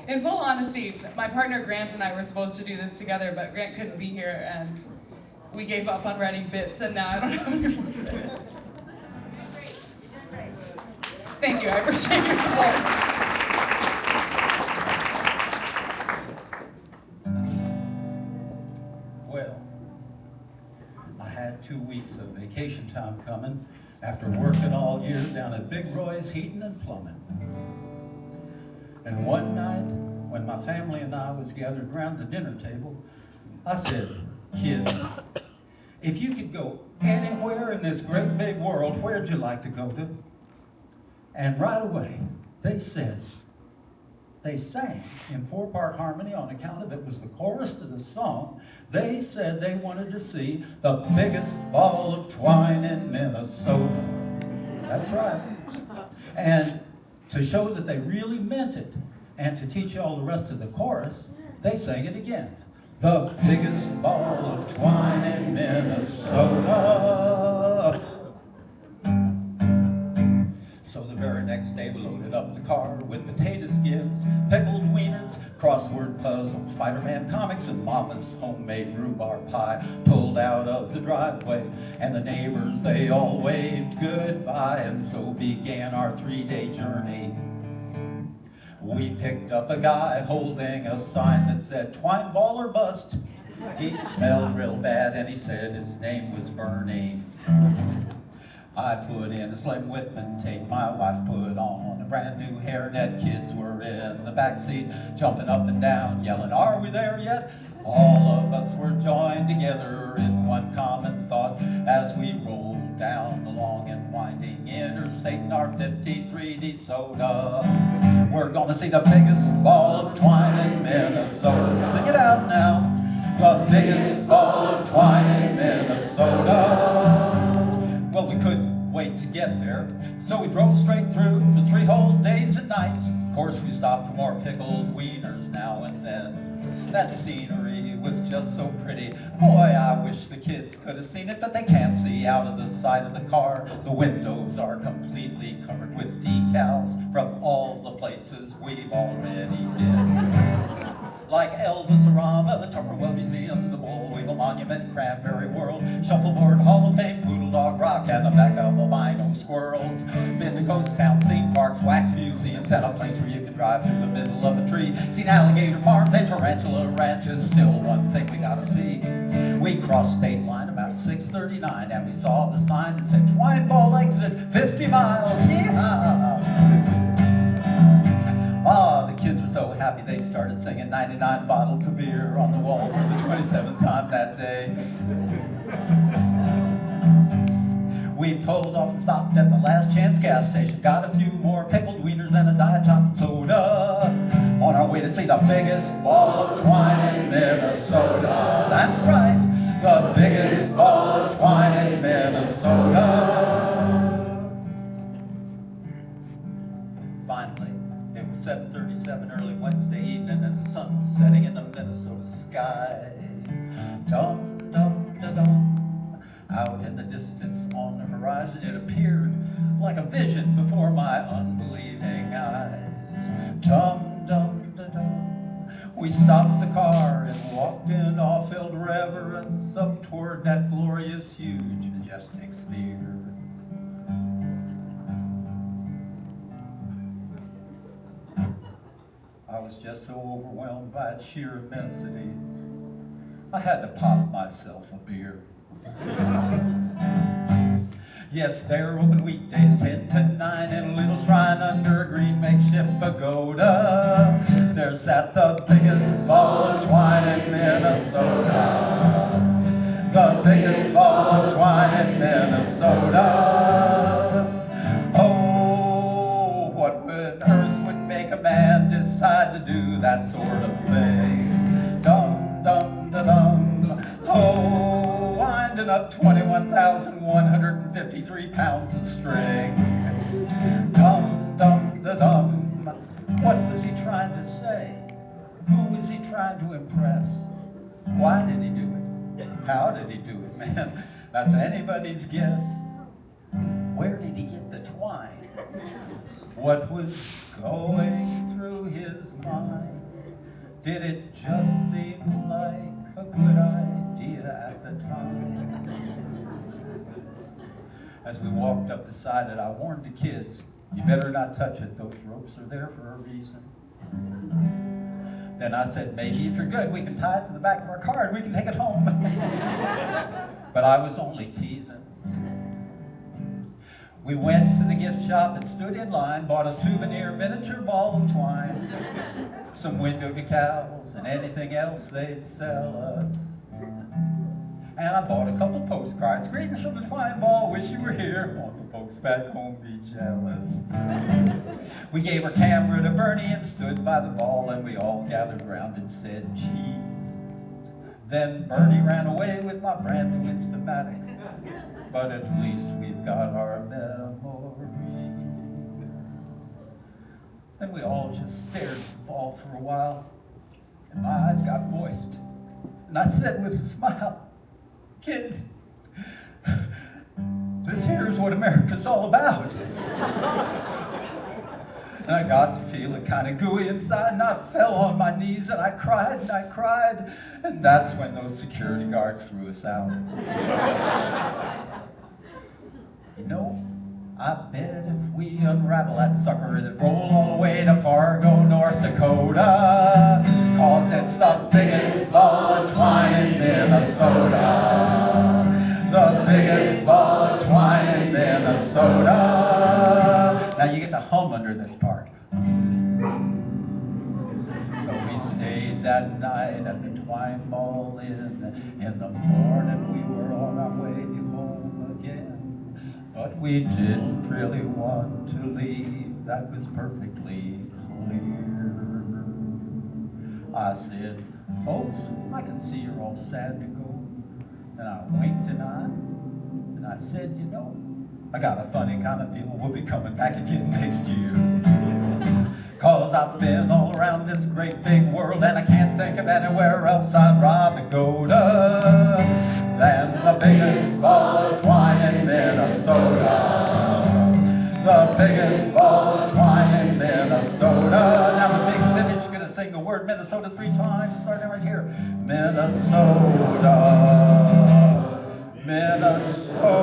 In full honesty, my partner Grant and I were supposed to do this together, but Grant couldn't be here, and we gave up on writing bits, and now I don't have any more bits. Thank you, I appreciate your support. Well, I had 2 weeks of vacation time coming after working all year down at Big Roy's Heating and Plumbing. And one night, when my family and I was gathered around the dinner table, I said, kids, if you could go anywhere in this great big world, where'd you like to go to? And right away, they said, they sang in 4-part harmony on account of it was the chorus to the song. They said they wanted to see the biggest ball of twine in Minnesota. That's right. And to show that they really meant it, and to teach you all the rest of the chorus, they sang it again. The biggest ball of twine in Minnesota. So the very next day we loaded up the car with potato skins, pickled wieners, crossword puzzles, Spider-Man comics, and Mama's homemade rhubarb pie. Pulled out of the driveway, and the neighbors, they all waved goodbye, and so began our 3-day journey. We picked up a guy holding a sign that said, twine ball or bust. He smelled real bad, and he said his name was Bernie. I put in a Slim Whitman tape, my wife put on a brand new hairnet. Kids were in the backseat, jumping up and down, yelling, are we there yet? All of us were joined together in one common thought as we rolled down the long and winding interstate in our 53 DeSoto. We're gonna see the biggest ball of twine in Minnesota. Sing it out now. The biggest ball of twine in Minnesota. Well, we couldn't wait to get there, so we drove straight through for 3 whole days and nights. Of course, we stopped for more pickled wieners now and then. That scenery was just so pretty. Boy, I wish the kids could have seen it, but they can't see out of the side of the car. The windows are completely covered with decals from all the places we've already been. Like Elvis-orama, the Tupperware Museum, the Bullwinkle Monument, Cranberry World, Shuffleboard Hall of Fame, Poodle Dog Rock, and the back of albino squirrels. Been to ghost towns, theme parks, wax museums, and a place where you can drive through the middle of a tree. Seen alligator farms and tarantula ranches, still one thing we gotta see. We crossed state line about 6:39, and we saw the sign that said, twine ball exit 50 miles, yeehaw! Ah, the kids were so happy they started singing 99 bottles of beer on the wall for the 27th time that day. We pulled off and stopped at the Last Chance gas station, got a few more pickled wieners and a Diet chocolate soda, on our way to see the biggest ball of twine in Minnesota. That's right, the biggest ball of twine in Minnesota. Finally, it was 7:37 early Wednesday evening as the sun was setting in the Minnesota sky. Dum, dum, da, dum. Out in the distance on the horizon, it appeared like a vision before my unbelieving eyes. Dum, dum, da, dum. We stopped the car and walked in awe-filled reverence up toward that glorious, huge, majestic sphere. I was just so overwhelmed by its sheer immensity, I had to pop myself a beer. Yes, they're open weekdays 10 to 9 in a little shrine under a green makeshift pagoda. There sat the biggest ball of twine in Minnesota. The biggest ball of twine in Minnesota. Oh, what on earth would make a man decide to do that sort of thing? Dum, dum, da, dum. Oh, winding up 21,153 pounds of string. Dum, dum, da, dum. What was he trying to say? Who was he trying to impress? Why did he do it? How did he do it, man? That's anybody's guess. Where did he get the twine? What was going through his is mine. Did it just seem like a good idea at the time? As we walked up beside it, I warned the kids, you better not touch it, those ropes are there for a reason. Then I said, maybe if you're good, we can tie it to the back of our car and we can take it home. But I was only teasing. We went to the gift shop and stood in line, bought a souvenir miniature ball of twine, some window decals, and anything else they'd sell us. And I bought a couple postcards, greetings from the twine ball, wish you were here, want the folks back home be jealous. We gave our camera to Bernie and stood by the ball, and we all gathered round and said cheese. Then Bernie ran away with my brand new Instamatic, but at least we've got our memories. Then we all just stared at the ball for a while, and my eyes got moist. And I said with a smile, kids, this here's what America's all about. And I got to feeling kind of gooey inside, and I fell on my knees, and I cried, and that's when those security guards threw us out. You know, I bet if we unravel that sucker, it'd roll all the way to Fargo, North Dakota, 'cause it's the biggest ball of twine in Minnesota. The biggest ball of twine in Minnesota. Now you get to hum under this part. So we stayed that night at the Twine Ball Inn. In the morning we were on our way home again. But we didn't really want to leave, that was perfectly clear. I said, folks, I can see you're all sad to go. And I winked an eye, and I said, you know, I got a funny kind of feeling we'll be coming back again next year. 'Cause I've been all around this great big world, and I can't think of anywhere else I'd rather go to than the biggest ball of twine in Minnesota. The biggest ball of twine in Minnesota. Now the big finish, gonna sing the word Minnesota 3 times, starting right here. Minnesota, Minnesota.